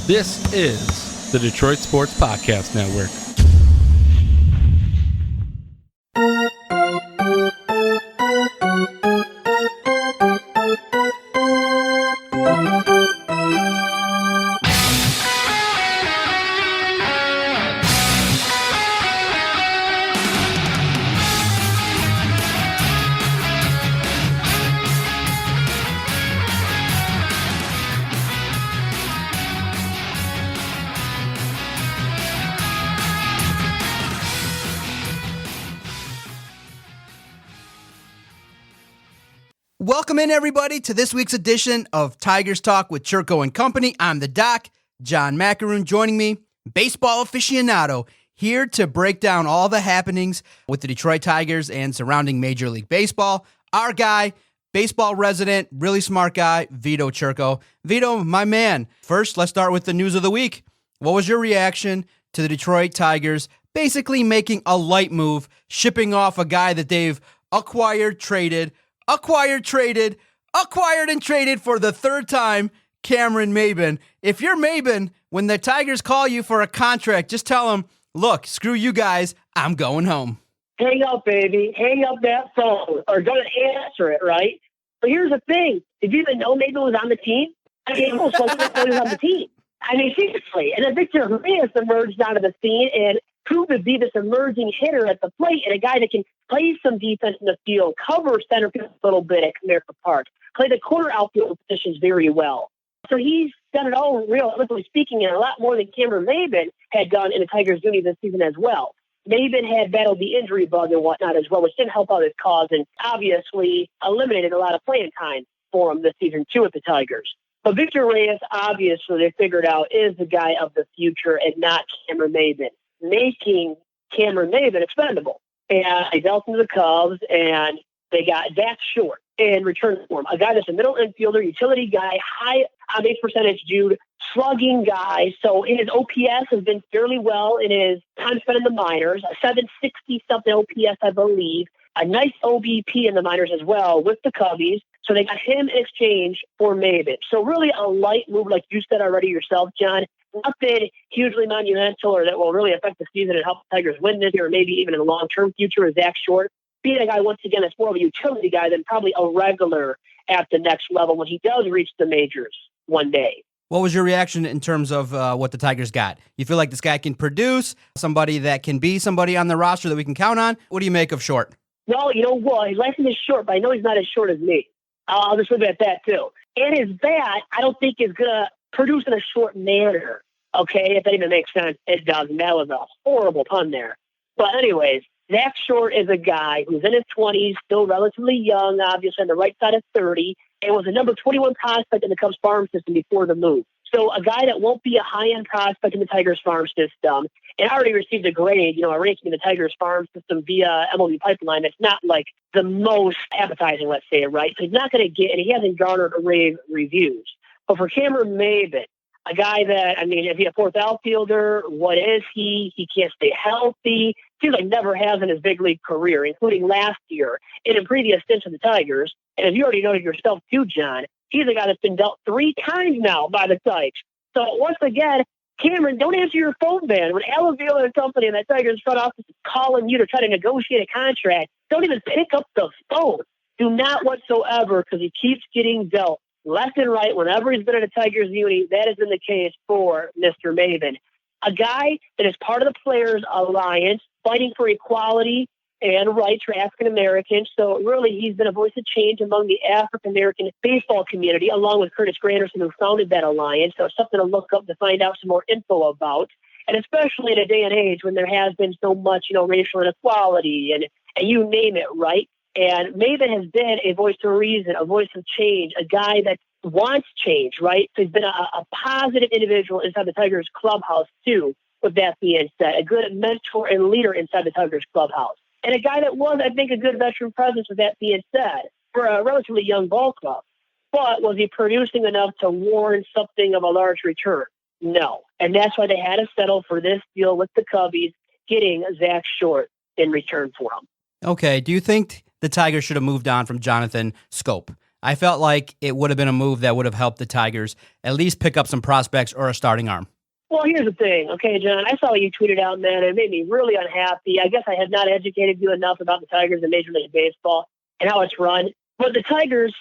This is the Detroit Sports Podcast Network. Welcome in, everybody, to this week's edition of Tigers Talk with Chirco and Company. I'm the Doc, John Macaroon, joining me, baseball aficionado, here to break down all the happenings with the Detroit Tigers and surrounding Major League Baseball. Our guy, baseball resident, really smart guy, Vito Chirco. Vito, my man, first, let's start with the news of the week. What was your reaction to the Detroit Tigers basically making a light move, shipping off a guy that they've acquired, traded and traded for the third time, Cameron Maybin? If you're Maybin, when the Tigers call you for a contract, just tell them, look, screw you guys, I'm going home. Hang up, baby. Hang up that phone or don't answer it, right? But here's the thing. Did you even know Maybin was on the team? I mean, it almost wasn't know he was on the team. I mean, seriously. And then Victor Reyes emerged onto the scene and proved to be this emerging hitter at the plate and a guy that can play some defense in the field, cover center field a little bit at Comerica Park, play the corner outfield positions very well. So he's done it all, realistically speaking, and a lot more than Cameron Maybin had done in the Tigers' uni this season as well. Maybin had battled the injury bug and whatnot as well, which didn't help out his cause and obviously eliminated a lot of playing time for him this season too with the Tigers. But Victor Reyes, obviously, they figured out is the guy of the future and not Cameron Maybin, making Cameron Maybin expendable. And they dealt him to the Cubs, and they got Zach Short in return for him. A guy that's a middle infielder, utility guy, high on-base percentage dude, slugging guy. So his OPS has been fairly well in his time spent in the minors, a 760-something OPS, I believe. A nice OBP in the minors as well with the Cubbies. So they got him in exchange for Maybin. So really a light move, like you said already yourself, John. Nothing hugely monumental or that will really affect the season and help the Tigers win this year or maybe even in the long-term future with Zach Short. Being a guy, once again, that's more of a utility guy than probably a regular at the next level when he does reach the majors one day. What was your reaction in terms of what the Tigers got? You feel like this guy can produce, somebody that can be somebody on the roster that we can count on? What do you make of Short? Well, you know what? His license is short, but I know he's not as short as me. I'll just leave it at that, too. And his bat, I don't think is going to produce in a short manner. Okay, if that even makes sense, it doesn't. That was a horrible pun there. But anyways, Zach Short is a guy who's in his 20s, still relatively young, obviously on the right side of 30, and was a number 21 prospect in the Cubs farm system before the move. So a guy that won't be a high-end prospect in the Tigers farm system, and already received a grade, a ranking in the Tigers farm system via MLB Pipeline that's not like the most appetizing, let's say, right? So he's not going to get, and he hasn't garnered rave reviews. But for Cameron Maybin, a guy that, I mean, is he a fourth outfielder? What is he? He can't stay healthy. Seems like never has in his big league career, including last year and in previous stints of the Tigers. And as you already noted yourself too, John, he's a guy that's been dealt 3 times now by the Tigers. So once again, Cameron, don't answer your phone, man. When Al Avila and company and that Tigers front office is calling you to try to negotiate a contract, don't even pick up the phone. Do not whatsoever, because he keeps getting dealt left and right whenever he's been in a Tigers uni. That has been the case for Mr. Maybin. A guy that is part of the Players Alliance, fighting for equality and rights for African Americans. So really, he's been a voice of change among the African American baseball community, along with Curtis Granderson, who founded that alliance. So it's something to look up to find out some more info about. And especially in a day and age when there has been so much, racial inequality and you name it, right? And Maybin has been a voice of reason, a voice of change, a guy that wants change, right? So he's been a positive individual inside the Tigers clubhouse, too, with that being said. A good mentor and leader inside the Tigers clubhouse. And a guy that was, I think, a good veteran presence, with that being said, for a relatively young ball club. But was he producing enough to warrant something of a large return? No. And that's why they had to settle for this deal with the Cubbies, getting Zach Short in return for him. Okay, do you think the Tigers should have moved on from Jonathan Schoop? I felt like it would have been a move that would have helped the Tigers at least pick up some prospects or a starting arm. Well, here's the thing, okay, John. I saw what you tweeted out, man, and it made me really unhappy. I guess I had not educated you enough about the Tigers and Major League Baseball and how it's run. But the Tigers,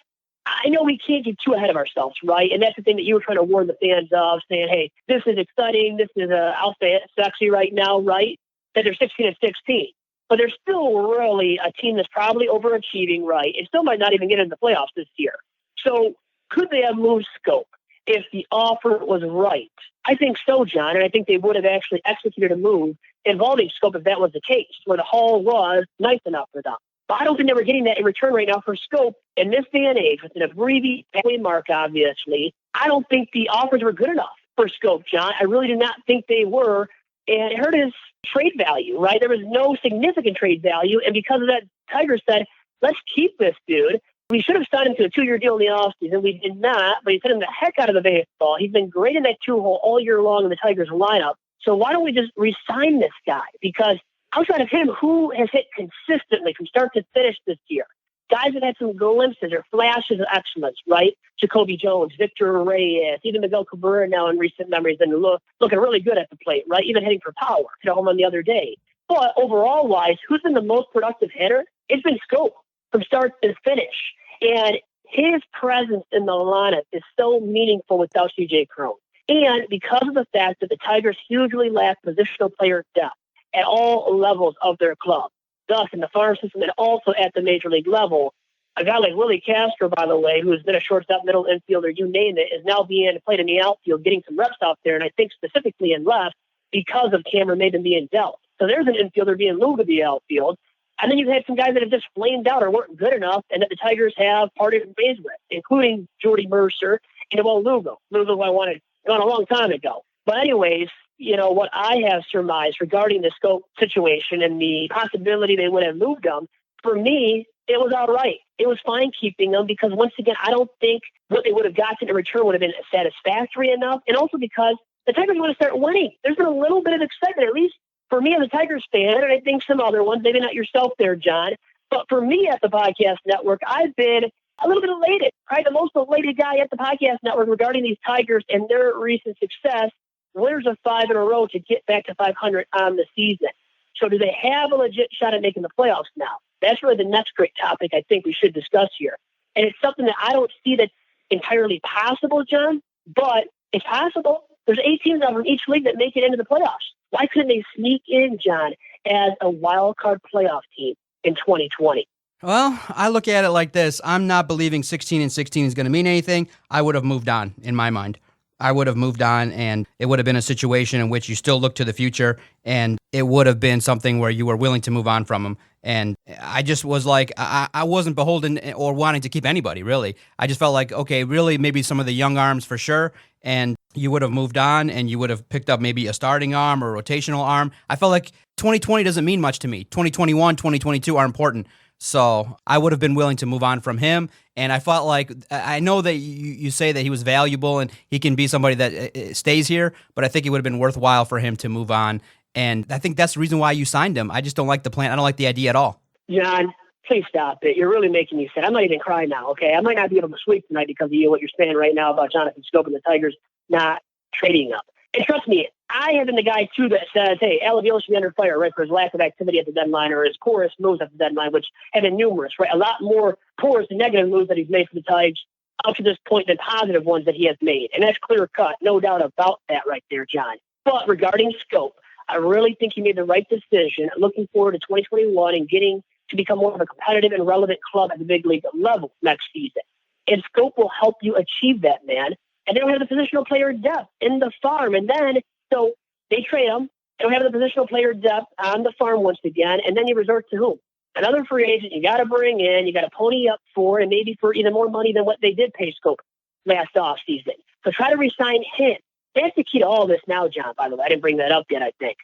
I know we can't get too ahead of ourselves, right? And that's the thing that you were trying to warn the fans of, saying, hey, this is exciting. This is, I'll say it, sexy right now, right? That they're 16-16. But they're still really a team that's probably overachieving, right? It still might not even get into the playoffs this year. So could they have moved Scope if the offer was right? I think so, John, and I think they would have actually executed a move involving Scope if that was the case, where the haul was nice enough for them. But I don't think they were getting that in return right now for Scope. In this day and age, with an abbreviated mark, obviously, I don't think the offers were good enough for Scope, John. I really do not think they were, and it hurt his trade value, right? There was no significant trade value, and because of that, Tigers said, let's keep this dude. We should have signed him to a 2-year deal in the offseason. We did not, but he sent him the heck out of the baseball. He's been great in that 2-hole all year long in the Tigers lineup. So why don't we just re-sign this guy? Because outside of him, who has hit consistently from start to finish this year? Guys have had some glimpses or flashes of excellence, right? Jacoby Jones, Victor Reyes, even Miguel Cabrera now in recent memories, and looking really good at the plate, right? Even hitting for power. Hit a home run the other day. But overall-wise, who's been the most productive hitter? It's been Scope from start to finish. And his presence in the lineup is so meaningful without C.J. Cron. And because of the fact that the Tigers hugely lack positional player depth at all levels of their club, thus in the farm system and also at the major league level, a guy like Willie Castro, by the way, who's been a shortstop, middle infielder, you name it, is now being played in the outfield, getting some reps out there, and I think specifically in left because of Cameron Maybin being dealt. So there's an infielder being moved to the outfield. And then you've had some guys that have just flamed out or weren't good enough and that the Tigers have parted ways with, including Jordy Mercer and Lugo. Lugo I wanted gone a long time ago. But anyways, what I have surmised regarding the Scope situation and the possibility they would have moved them, for me, it was all right. It was fine keeping them because, once again, I don't think what they would have gotten in return would have been satisfactory enough. And also because the Tigers want to start winning. There's been a little bit of excitement, at least for me as a Tigers fan, and I think some other ones, maybe not yourself there, John, but for me at the Podcast Network, I've been a little bit elated, probably the most elated guy at the Podcast Network regarding these Tigers and their recent success. Winners of 5 in a row to get back to 500 on the season. So do they have a legit shot at making the playoffs now? That's really the next great topic I think we should discuss here. And it's something that I don't see that's entirely possible, John, but it's possible. There's 8 teams out from each league that make it into the playoffs. Why couldn't they sneak in, John, as a wild card playoff team in 2020? Well, I look at it like this. I'm not believing 16-16 is going to mean anything. I would have moved on in my mind. I would have moved on, and it would have been a situation in which you still look to the future, and it would have been something where you were willing to move on from them. And I just was like, I wasn't beholden or wanting to keep anybody, really. I just felt like, okay, really, maybe some of the young arms for sure, and you would have moved on, and you would have picked up maybe a starting arm or a rotational arm. I felt like 2020 doesn't mean much to me. 2021, 2022 are important. So I would have been willing to move on from him. And I felt like, I know that you say that he was valuable and he can be somebody that stays here, but I think it would have been worthwhile for him to move on. And I think that's the reason why you signed him. I just don't like the plan. I don't like the idea at all. John, please stop it. You're really making me sad. I might even cry now, okay? I might not be able to sleep tonight because of what you're saying right now about Jonathan Scope and the Tigers not trading up. And trust me, I have been the guy, too, that says, hey, Alavila should be under fire, right, for his lack of activity at the deadline or his porous moves at the deadline, which have been numerous, right? A lot more porous and negative moves that he's made for the Tigers up to this point than positive ones that he has made. And that's clear cut, no doubt about that right there, John. But regarding Scope, I really think he made the right decision, looking forward to 2021 and getting to become more of a competitive and relevant club at the big league level next season. And Scope will help you achieve that, man. And they don't have the positional player depth in the farm. And then, so they trade them. They don't have the positional player depth on the farm once again. And then you resort to whom? Another free agent you got to bring in, you got to pony up for, and maybe for even more money than what they did pay Scope last offseason. So try to re-sign him. That's the key to all this now, John, by the way. I didn't bring that up yet, I think.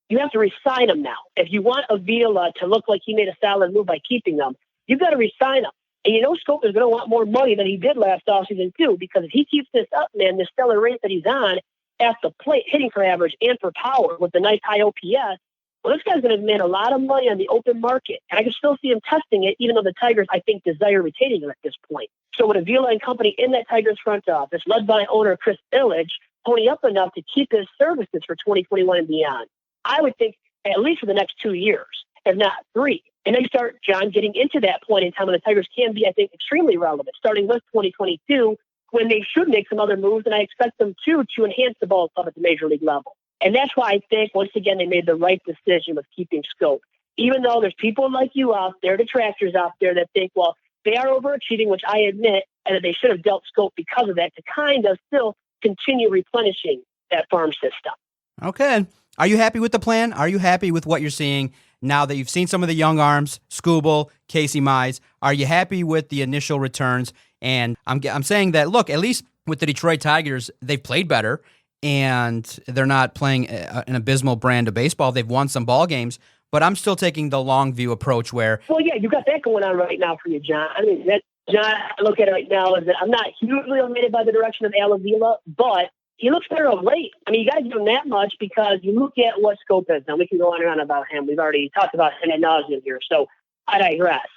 You have to re-sign him now. If you want Avila to look like he made a solid move by keeping them, you've got to re-sign him. And you know Scope is going to want more money than he did last offseason, too, because if he keeps this up, man, this stellar rate that he's on at the plate, hitting for average and for power with the nice high OPS, Well, this guy's going to demand a lot of money on the open market, and I can still see him testing it, even though the Tigers, I think, desire retaining him at this point. So with Avila and company in that Tigers front office, led by owner Chris Illich, pony up enough to keep his services for 2021 and beyond, I would think at least for the next 2 years, if not 3. And then you start, John, getting into that point in time when the Tigers can be, I think, extremely relevant, starting with 2022, when they should make some other moves, and I expect them to enhance the ball club at the major league level. And that's why I think, once again, they made the right decision with keeping Scope. Even though there's people like you out there, detractors out there that think, well, they are overachieving, which I admit, and that they should have dealt Scope because of that to kind of still continue replenishing that farm system. Okay. Are you happy with the plan? Are you happy with what you're seeing now that you've seen some of the young arms, Skubal, Casey Mize? Are you happy with the initial returns? And I'm saying that, look, at least with the Detroit Tigers, they've played better, and they're not playing an abysmal brand of baseball. They've won some ball games, but I'm still taking the long view approach where... Well, yeah, you got that going on right now for you, John. I mean, John, I look at it right now is that I'm not hugely elated by the direction of Avila, but he looks better of late. I mean, you got to give him that much because you look at what Scope has done. We can go on and on about him. We've already talked about him ad nauseum here, so I digress.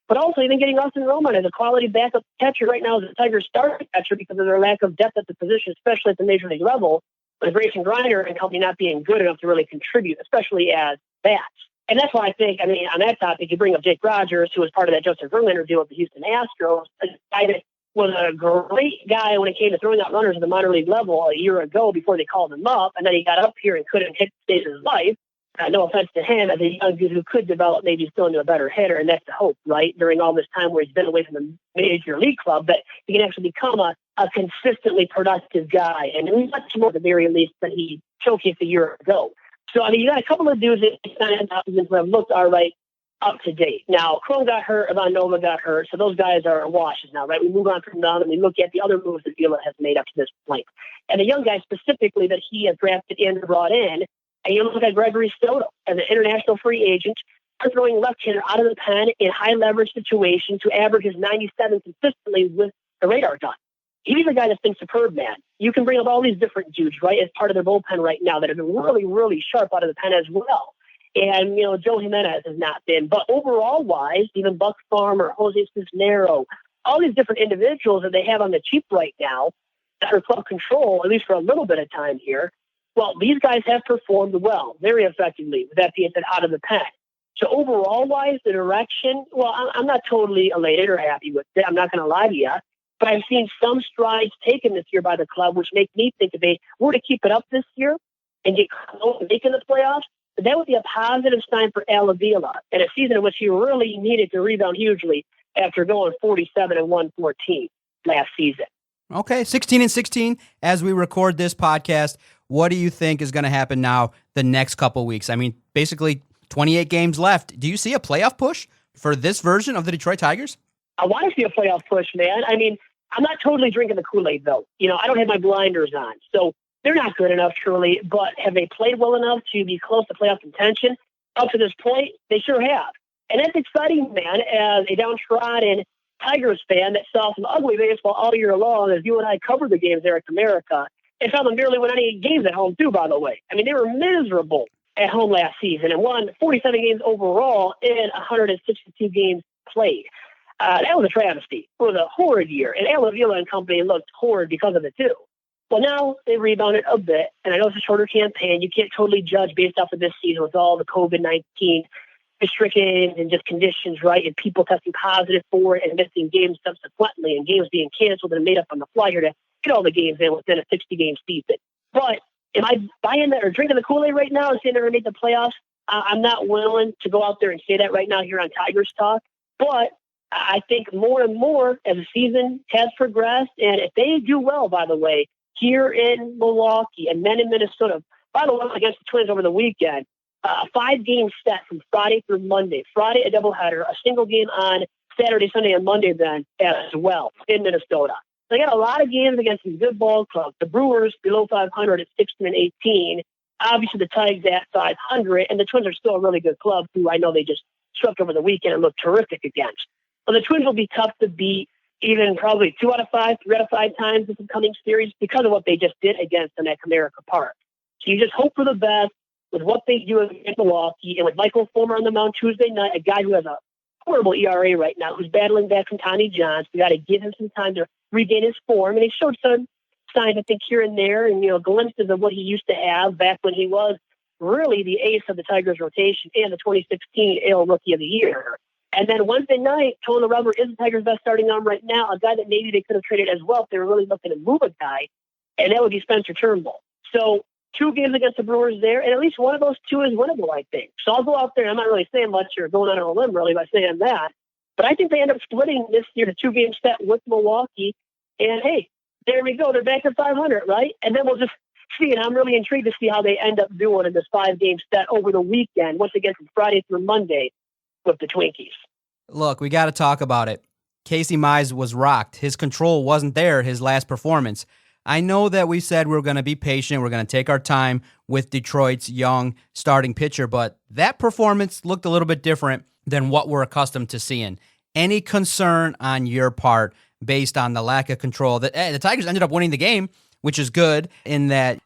But also, even getting Austin Roman as a quality backup catcher right now as a Tigers starting catcher because of their lack of depth at the position, especially at the major league level, with Grayson Griner and company not being good enough to really contribute, especially as bats. And that's why I think, I mean, on that topic, you bring up Jake Rogers, who was part of that Justin Verlander deal with the Houston Astros, a guy that was a great guy when it came to throwing out runners at the minor league level a year ago before they called him up, and then he got up here and couldn't hit the stage of his life. No offense to him, as a young dude who could develop maybe still into a better hitter, and that's the hope, right? During all this time where he's been away from the major league club, that he can actually become a consistently productive guy, and he's much more at the very least than he showcased a year ago. So, I mean, you got a couple of dudes that who have looked all right up to date. Now, Cron got hurt, Ivan Nova got hurt, so those guys are washes now, right? We move on from them, and we look at the other moves that Vila has made up to this point. And the young guys specifically that he has drafted and brought in, and you look at Gregory Soto as an international free agent, throwing left-hander out of the pen in high-leverage situations to average his 97 consistently with the radar gun. He's a guy that's been superb, man. You can bring up all these different dudes, right, as part of their bullpen right now that have been really, really sharp out of the pen as well. And, you know, Joe Jimenez has not been. But overall-wise, even Buck Farmer, Jose Cisnero, all these different individuals that they have on the cheap right now that are club control, at least for a little bit of time here, well, these guys have performed well, very effectively, with that being said, out of the pen. So overall-wise, the direction, well, I'm not totally elated or happy with it. I'm not going to lie to you. But I've seen some strides taken this year by the club, which make me think if they were to keep it up this year and get close to making the playoffs, that would be a positive sign for Avila in a season in which he really needed to rebound hugely after going 47-114 last season. Okay, 16-16 as we record this podcast. What do you think is going to happen now the next couple weeks? I mean, basically 28 games left. Do you see a playoff push for this version of the Detroit Tigers? I want to see a playoff push, man. I mean, I'm not totally drinking the Kool-Aid, though. You know, I don't have my blinders on. So they're not good enough, truly. But have they played well enough to be close to playoff contention? Up to this point, they sure have. And that's exciting, man, as a downtrodden Tigers fan that saw some ugly baseball all year long as you and I covered the games there at America and found them barely win any games at home, too, by the way. I mean, they were miserable at home last season and won 47 games overall in 162 games played. That was a travesty. It was a horrid year. And Avila and company looked horrid because of it, too. Well, now they rebounded a bit. And I know it's a shorter campaign. You can't totally judge based off of this season with all the COVID-19 restrictions and just conditions, right? And people testing positive for it and missing games subsequently and games being canceled and made up on the fly here to get all the games in within a 60-game season. But am I buying that or drinking the Kool-Aid right now and saying they're going to make the playoffs? I'm not willing to go out there and say that right now here on Tigers Talk. But I think more and more as the season has progressed, and if they do well, by the way, here in Milwaukee and then in Minnesota, by the way, against the Twins over the weekend, a 5-game set from Friday through Monday. Friday, a doubleheader, a single game on Saturday, Sunday, and Monday then as well in Minnesota. They got a lot of games against some good ball clubs. The Brewers below 500 at 16-18. Obviously, the Tigers at 500, and the Twins are still a really good club, who I know they just swept over the weekend and looked terrific against. Well, the Twins will be tough to beat even probably 2 out of 5, 3 out of 5 times this upcoming series because of what they just did against them at Comerica Park. So you just hope for the best. with what they do against Milwaukee, and with Michael Fulmer on the mound Tuesday night, a guy who has a horrible ERA right now, who's battling back from Tommy John. We got to give him some time to regain his form, and he showed some signs, I think, here and there, and glimpses of what he used to have back when he was really the ace of the Tigers rotation and the 2016 AL Rookie of the Year. And then Wednesday night, Tony Rubber is the Tigers' best starting arm right now, a guy that maybe they could have traded as well if they were really looking to move a guy, and that would be Spencer Turnbull. So 2 games against the Brewers there, and at least one of those 2 is winnable, I think. So I'll go out there. I'm not really saying much or going on a limb really by saying that, but I think they end up splitting this year to 2-game set with Milwaukee. And hey, there we go. They're back at 500, right? And then we'll just see. And I'm really intrigued to see how they end up doing in this 5-game set over the weekend, once again from Friday through Monday with the Twinkies. Look, we got to talk about it. Casey Mize was rocked. His control wasn't there his last performance. I know that we said we're going to be patient. We're going to take our time with Detroit's young starting pitcher, but that performance looked a little bit different than what we're accustomed to seeing. Any concern on your part based on the lack of control? The Tigers ended up winning the game, which is good in that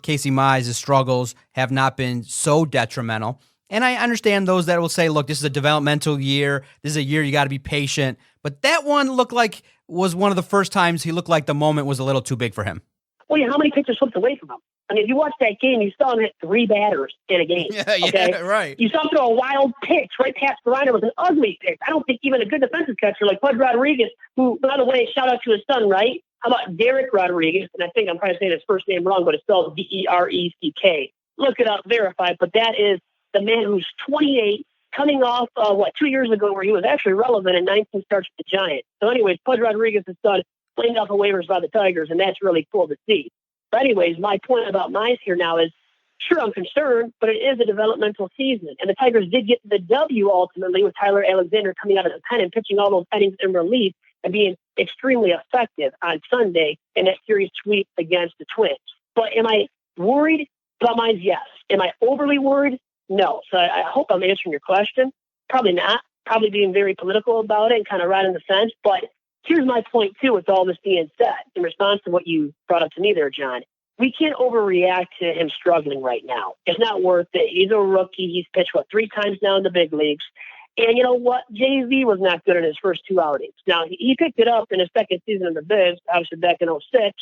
Casey Mize's struggles have not been so detrimental. And I understand those that will say, look, this is a developmental year. This is a year you got to be patient. But that one looked like was one of the first times he looked like the moment was a little too big for him. Well, how many pitchers slipped away from him? I mean, if you watch that game, you saw him hit 3 batters in a game. Yeah, right. You saw him throw a wild pitch right past Verino. It was an ugly pitch. I don't think even a good defensive catcher like Bud Rodriguez, who, by the way, shout out to his son, right? How about Derek Rodriguez? And I think I'm probably saying his first name wrong, but it's spelled Dereck. Look it up, verify. But that is the man who's 28, coming off, 2 years ago where he was actually relevant in 19 starts with the Giants. So anyways, Bud Rodriguez's son playing off of waivers by the Tigers, and that's really cool to see. But anyways, my point about Mize here now is, sure, I'm concerned, but it is a developmental season. And the Tigers did get the W ultimately with Tyler Alexander coming out of the pen and pitching all those innings in relief and being extremely effective on Sunday in that series sweep against the Twins. But am I worried about Mize? Yes. Am I overly worried? No. So I hope I'm answering your question. Probably not. Probably being very political about it and kind of riding the fence. But here's my point, too, with all this being said, in response to what you brought up to me there, John. We can't overreact to him struggling right now. It's not worth it. He's a rookie. He's pitched, 3 times now in the big leagues. And you know what? Jay-Z was not good in his first 2 outings. Now, he picked it up in his second season in the Biz, obviously back in 2006,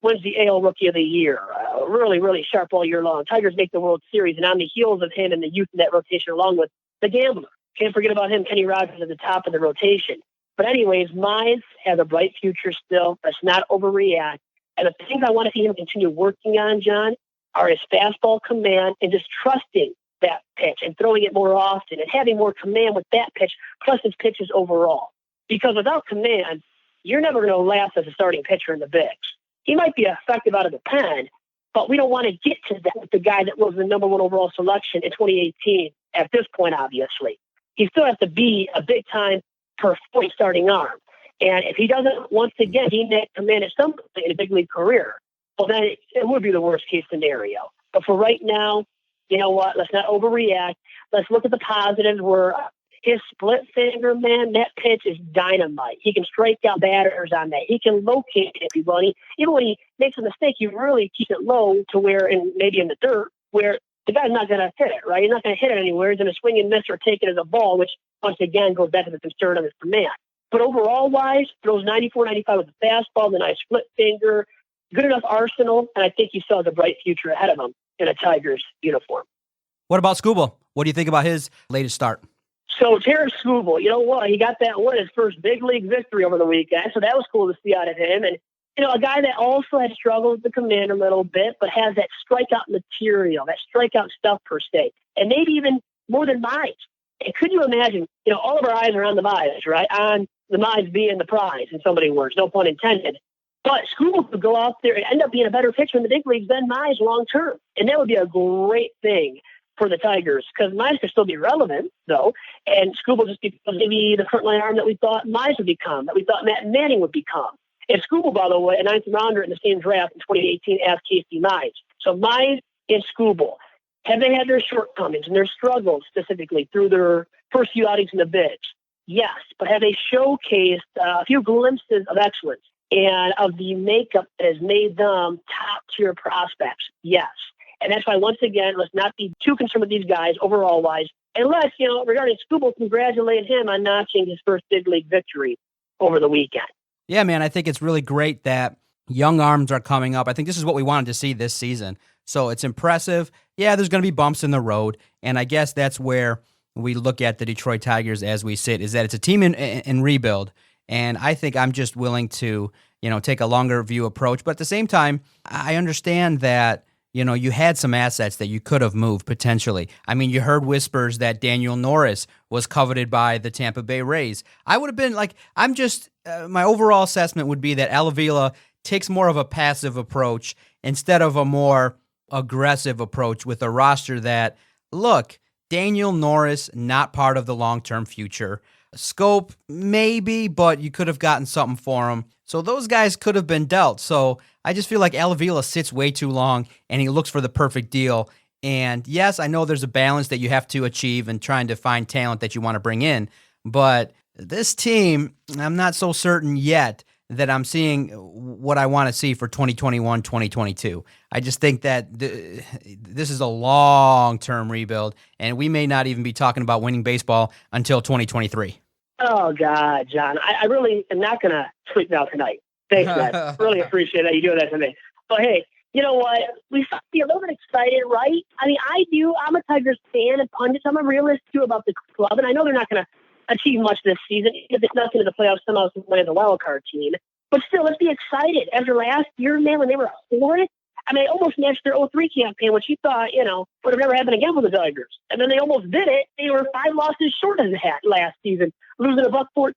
wins the AL Rookie of the Year. Really, really sharp all year long. Tigers make the World Series, and on the heels of him and the youth in that rotation, along with the Gambler. Can't forget about him, Kenny Rogers, at the top of the rotation. But anyways, Mize has a bright future still. Let's not overreact. And the things I want to see him continue working on, John, are his fastball command and just trusting that pitch and throwing it more often and having more command with that pitch, plus his pitches overall. Because without command, you're never going to last as a starting pitcher in the bigs. He might be effective out of the pen, but we don't want to get to that with the guy that was the number 1 overall selection in 2018 at this point, obviously. He still has to be a big-time per-point starting arm. And if he doesn't, once again, he may command at some point in a big league career, well, then it would be the worst-case scenario. But for right now, you know what? Let's not overreact. Let's look at the positives where his split finger, man, that pitch is dynamite. He can strike out batters on that. He can locate it if he wants. Even when he makes a mistake, you really keep it low to where, and maybe in the dirt, where the guy's not going to hit it, right? He's not going to hit it anywhere. He's going to swing and miss or take it as a ball, which once again goes back to the concern of his command. But overall-wise, throws 94, 95 with the fastball, the nice split finger, good enough arsenal, and I think he still has a bright future ahead of him in a Tigers uniform. What about Skubal? What do you think about his latest start? So Tarik Skubal, you know what? He got that win, his first big league victory over the weekend, so that was cool to see out of him. And, a guy that also had struggled with the command a little bit, but has that strikeout material, that strikeout stuff per se, and maybe even more than Mize. And could you imagine, all of our eyes are on the Mize, right? On the Mize being the prize, in so many words, no pun intended. But Skubal could go out there and end up being a better pitcher in the big leagues than Mize long term. And that would be a great thing for the Tigers, because Mize could still be relevant, though, and Skubal just becomes maybe the frontline arm that we thought Mize would become, that we thought Matt Manning would become. And Skubal, by the way, a 9th rounder in the same draft in 2018 as Casey Mize. So Mize and Skubal, have they had their shortcomings and their struggles specifically through their first few outings in the bigs? Yes, but have they showcased a few glimpses of excellence and of the makeup that has made them top-tier prospects? Yes. And that's why, once again, let's not be too concerned with these guys overall-wise. Unless, regarding Skubal, congratulate him on notching his first big league victory over the weekend. Yeah, man, I think it's really great that young arms are coming up. I think this is what we wanted to see this season. So it's impressive. Yeah, there's going to be bumps in the road. And I guess that's where we look at the Detroit Tigers as we sit, is that it's a team in rebuild. And I think I'm just willing to, take a longer view approach. But at the same time, I understand that, you had some assets that you could have moved potentially. I mean, you heard whispers that Daniel Norris was coveted by the Tampa Bay Rays. I would have been like, my overall assessment would be that Avila takes more of a passive approach instead of a more aggressive approach with a roster that, look, Daniel Norris, not part of the long-term future. Scope, maybe, but you could have gotten something for him. So those guys could have been dealt. So I just feel like Avila sits way too long and he looks for the perfect deal. And yes, I know there's a balance that you have to achieve in trying to find talent that you want to bring in. But this team, I'm not so certain yet that I'm seeing what I want to see for 2021, 2022. I just think that this is a long-term rebuild, and we may not even be talking about winning baseball until 2023. Oh, God, John. I really am not going to tweet now tonight. Thanks, man. Really appreciate that you doing that to me. But, hey, you know what? We should be a little bit excited, right? I mean, I do. I'm a Tigers fan and pundit. I'm a realist, too, about the club, and I know they're not going to achieve much this season if it's not into the playoffs somehow as a wild card team. But still, let's be excited. After last year, man, when they were horrid, I mean, they almost matched their 0-3 campaign, which you thought, would have never happened again with the Tigers. And then they almost did it. They were 5 losses short of that last season, losing $114.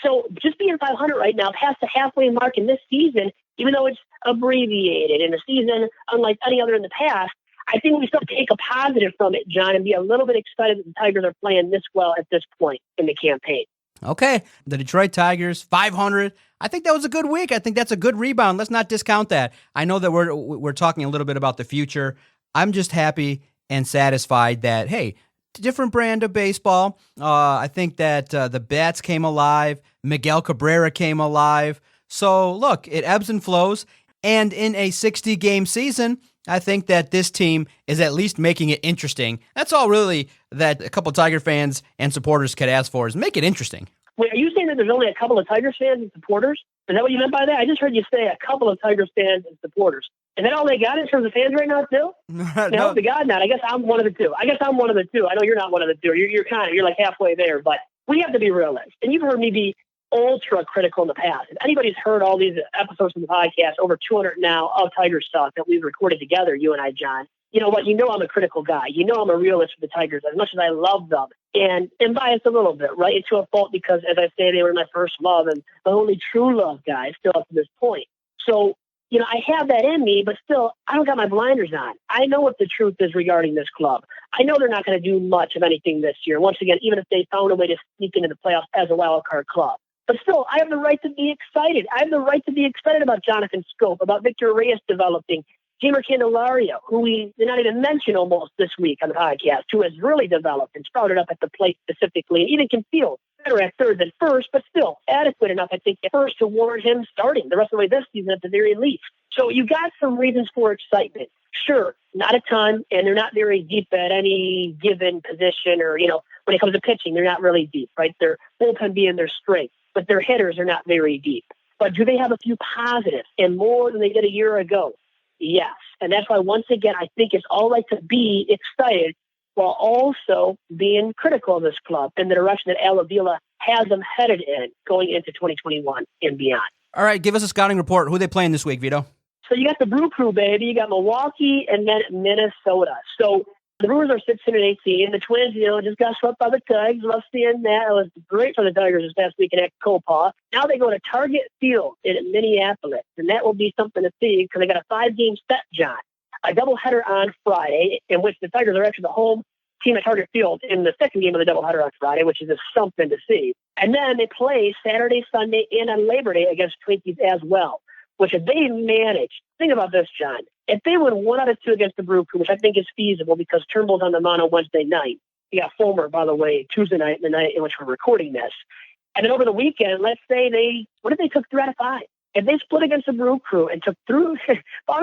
So just being 500 right now, past the halfway mark in this season, even though it's abbreviated in a season unlike any other in the past, I think we still take a positive from it, John, and be a little bit excited that the Tigers are playing this well at this point in the campaign. Okay, the Detroit Tigers, 500. I think that was a good week. I think that's a good rebound. Let's not discount that. I know that we're talking a little bit about the future. I'm just happy and satisfied that, hey, different brand of baseball. I think that the bats came alive. Miguel Cabrera came alive. So, look, it ebbs and flows. And in a 60-game season, I think that this team is at least making it interesting. That's all really that a couple Tiger fans and supporters could ask for, is make it interesting. Wait, are you saying that there's only a couple of Tigers fans and supporters? Is that what you meant by that? I just heard you say a couple of Tigers fans and supporters. Is that all they got in terms of fans right now, too? No, to God, not. I guess I'm one of the two. I know you're not one of the two. You're like halfway there, but we have to be realistic. And you've heard me be ultra critical in the past. If anybody's heard all these episodes of the podcast, over 200 now of Tiger stuff that we've recorded together, you and I, John, you know what? You know I'm a critical guy. You know I'm a realist for the Tigers as much as I love them. And biased a little bit, right? It's to a fault because, as I say, they were my first love and the only true love guy still up to this point. So, I have that in me, but still, I don't got my blinders on. I know what the truth is regarding this club. I know they're not going to do much of anything this year. Once again, even if they found a way to sneak into the playoffs as a wild card club. But still, I have the right to be excited. I have the right to be excited about Jonathan Scope, about Victor Reyes developing, Jamer Candelario, who we did not even mention almost this week on the podcast, who has really developed and sprouted up at the plate specifically, and even can feel better at third than first, but still adequate enough, I think, at first to warrant him starting the rest of the way this season at the very least. So you got some reasons for excitement. Sure, not a ton, and they're not very deep at any given position or, when it comes to pitching, they're not really deep, right? Their bullpen being their strength, but their hitters are not very deep. But do they have a few positives and more than they did a year ago? Yes. And that's why, once again, I think it's all right to be excited while also being critical of this club in the direction that Avila has them headed in going into 2021 and beyond. All right, give us a scouting report. Who are they playing this week, Vito? So you got the Brew Crew, baby. You got Milwaukee and then Minnesota. So the Brewers are 16-18. The Twins, just got swept by the Tigers. Love seeing that. It was great for the Tigers this past weekend at Copa. Now they go to Target Field in Minneapolis, and that will be something to see because they got a 5-game set, John. A doubleheader on Friday, in which the Tigers are actually the home team at Target Field in the second game of the doubleheader on Friday, which is just something to see. And then they play Saturday, Sunday, and on Labor Day against Twinkies as well, which if they manage, think about this, John. If they win 1 out of 2 against the Brew Crew, which I think is feasible because Turnbull's on the mound on Wednesday night. You got Fulmer, by the way, Tuesday night, the night in which we're recording this. And then over the weekend, let's say what if they took 3 out of 5? If they split against the Brew Crew and took found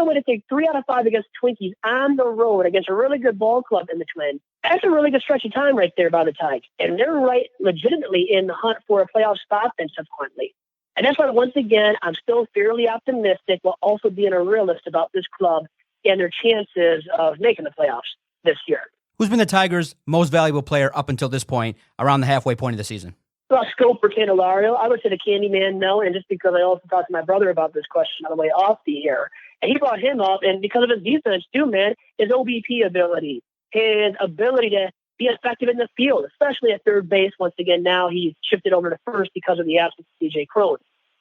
a way to take 3 out of 5 against Twinkies on the road against a really good ball club in the Twins, that's a really good stretch of time right there by the Tigers. And they're right legitimately in the hunt for a playoff spot then subsequently. And that's why, once again, I'm still fairly optimistic while also being a realist about this club and their chances of making the playoffs this year. Who's been the Tigers' most valuable player up until this point, around the halfway point of the season? Well, Scope or Candelario, I would say the Candyman, no. And just because I also talked to my brother about this question on the way off the air, and he brought him up, and because of his defense too, man, his OBP ability, his ability to be effective in the field, especially at third base. Once again, now he's shifted over to first because of the absence of CJ Cron.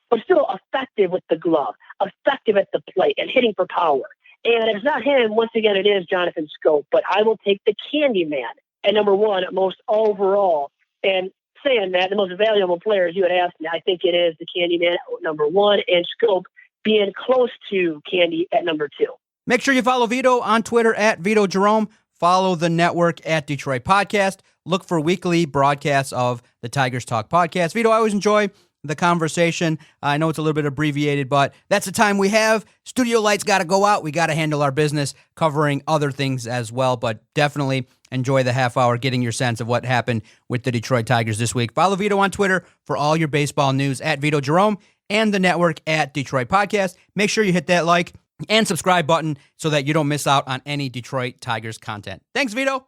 But still effective with the glove, effective at the plate, and hitting for power. And if it's not him, once again, it is Jonathan Scope. But I will take the Candyman at number 1, most overall. And saying that, the most valuable players you had asked me, I think it is the Candyman at number 1 and Scope being close to Candy at number 2. Make sure you follow Vito on Twitter at Vito Jerome. Follow the network at Detroit Podcast. Look for weekly broadcasts of the Tigers Talk podcast. Vito, I always enjoy the conversation. I know it's a little bit abbreviated, but that's the time we have. Studio lights got to go out. We got to handle our business, covering other things as well, but definitely enjoy the half hour getting your sense of what happened with the Detroit Tigers this week. Follow Vito on Twitter for all your baseball news at Vito Jerome and the network at Detroit Podcast. Make sure you hit that like and subscribe button so that you don't miss out on any Detroit Tigers content. Thanks, Vito.